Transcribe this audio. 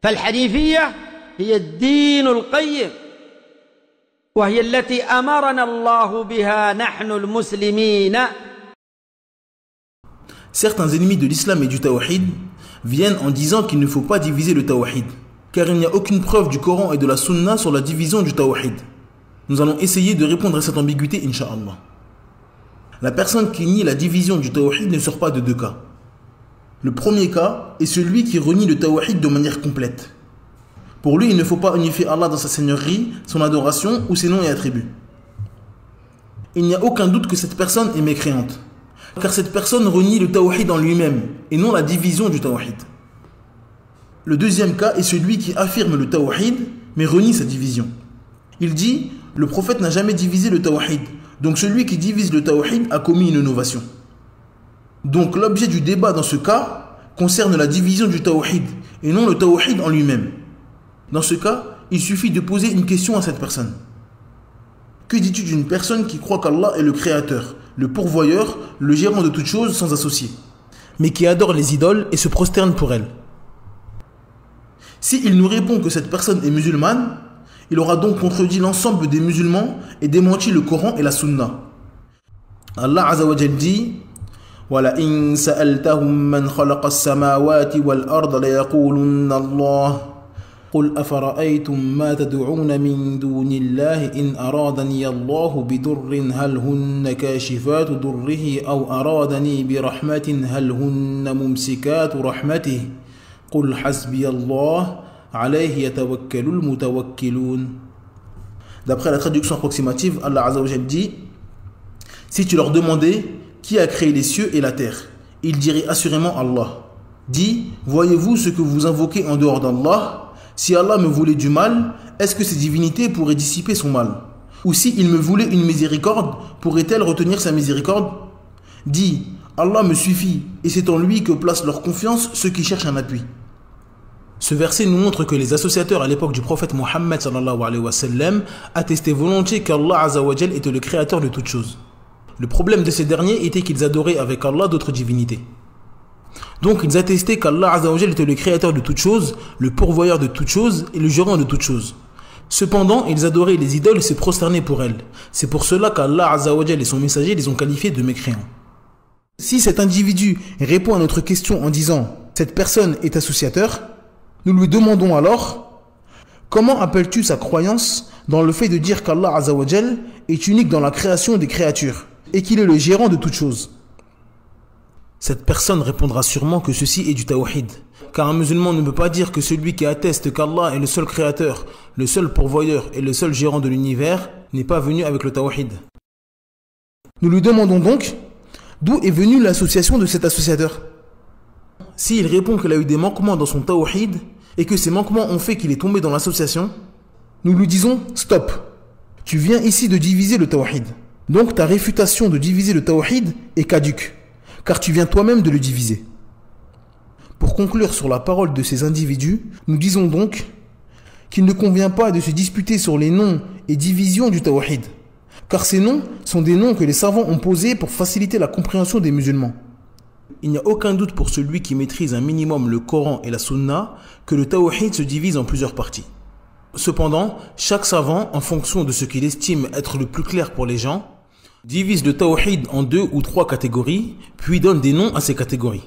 فالحنيفية هي الدين القيم وهي التي أمرنا الله بها نحن المسلمين. Certains ennemis de l'islam et du tawhid viennent en disant qu'il ne faut pas diviser le tawhid, car il n'y a aucune preuve du Coran et de la Sunna sur la division du tawhid. Nous allons essayer de répondre à cette ambiguïté, Inch'Allah. La personne qui nie la division du tawhid ne sort pas de deux cas. Le premier cas est celui qui renie le tawhid de manière complète. Pour lui, il ne faut pas unifier Allah dans sa seigneurie, son adoration ou ses noms et attributs. Il n'y a aucun doute que cette personne est mécréante, car cette personne renie le tawhid en lui-même et non la division du tawhid. Le deuxième cas est celui qui affirme le tawhid mais renie sa division. Il dit « Le prophète n'a jamais divisé le tawhid, donc celui qui divise le tawhid a commis une innovation. » Donc l'objet du débat dans ce cas concerne la division du tawhid et non le tawhid en lui-même. Dans ce cas, il suffit de poser une question à cette personne. Que dis-tu d'une personne qui croit qu'Allah est le créateur, le pourvoyeur, le gérant de toutes choses sans associé, mais qui adore les idoles et se prosterne pour elles? Si il nous répond que cette personne est musulmane, il aura donc contredit l'ensemble des musulmans et démenti le Coran et la Sunna. Allah Azza wa Jal dit وَلَئِن سَأَلْتَهُمْ مَنْ خَلَقَ السَّمَاوَاتِ وَالْأَرْضَ لَيَقُولُنَّ اللَّهُ قُلْ أَفَرَأَيْتُمْ مَا تَدْعُونَ مِن دُونِ اللَّهِ إِنْ أَرَادَنِيَ اللَّهُ بِضُرٍّ هَلْ هُنَّ كَاشِفَاتُ ضُرِّهِ أَوْ أَرَادَنِي بِرَحْمَةٍ هَلْ هُنَّ مُمْسِكَاتُ رَحْمَتِهِ قُلْ حَسْبِيَ اللَّهُ عَلَيْهِ يَتَوَكَّلُ الْمُتَوَكِّلُونَ. D'après la traduction approximative, Allah Azza wa Jal dit: si tu leur demandais qui a créé les cieux et la terre, ils diraient assurément Allah. Dis, voyez-vous ce que vous invoquez en dehors d'Allah? Si Allah me voulait du mal, est-ce que ces divinités pourraient dissiper son mal? Ou si il me voulait une miséricorde, pourrait-elle retenir sa miséricorde? Dis, Allah me suffit, et c'est en lui que placent leur confiance ceux qui cherchent un appui. Ce verset nous montre que les associateurs à l'époque du prophète Mohammed sallallahu alayhi wa sallam attestaient volontiers qu'Allah Azza wa Jal était le créateur de toutes choses. Le problème de ces derniers était qu'ils adoraient avec Allah d'autres divinités. Donc ils attestaient qu'Allah Azza wa Jal était le créateur de toutes choses, le pourvoyeur de toutes choses et le gérant de toutes choses. Cependant, ils adoraient les idoles et se prosternaient pour elles. C'est pour cela qu'Allah Azza wa Jal et son messager les ont qualifiés de mécréants. Si cet individu répond à notre question en disant « cette personne est associateur », nous lui demandons alors « comment appelles-tu sa croyance dans le fait de dire qu'Allah Azza wa Jal est unique dans la création des créatures et qu'il est le gérant de toutes choses ?» Cette personne répondra sûrement que ceci est du tawhid, car un musulman ne peut pas dire que celui qui atteste qu'Allah est le seul créateur, le seul pourvoyeur et le seul gérant de l'univers n'est pas venu avec le tawhid. Nous lui demandons donc d'où est venue l'association de cet associateur. S'il répond qu'il a eu des manquements dans son tawhid et que ces manquements ont fait qu'il est tombé dans l'association, nous lui disons stop, tu viens ici de diviser le tawhid. Donc ta réfutation de diviser le tawhid est caduque, car tu viens toi-même de le diviser. Pour conclure sur la parole de ces individus, nous disons donc qu'il ne convient pas de se disputer sur les noms et divisions du tawhid, car ces noms sont des noms que les savants ont posés pour faciliter la compréhension des musulmans. Il n'y a aucun doute pour celui qui maîtrise un minimum le Coran et la Sunna que le tawhid se divise en plusieurs parties. Cependant, chaque savant, en fonction de ce qu'il estime être le plus clair pour les gens, divise le tawhid en 2 ou 3 catégories, puis donne des noms à ces catégories.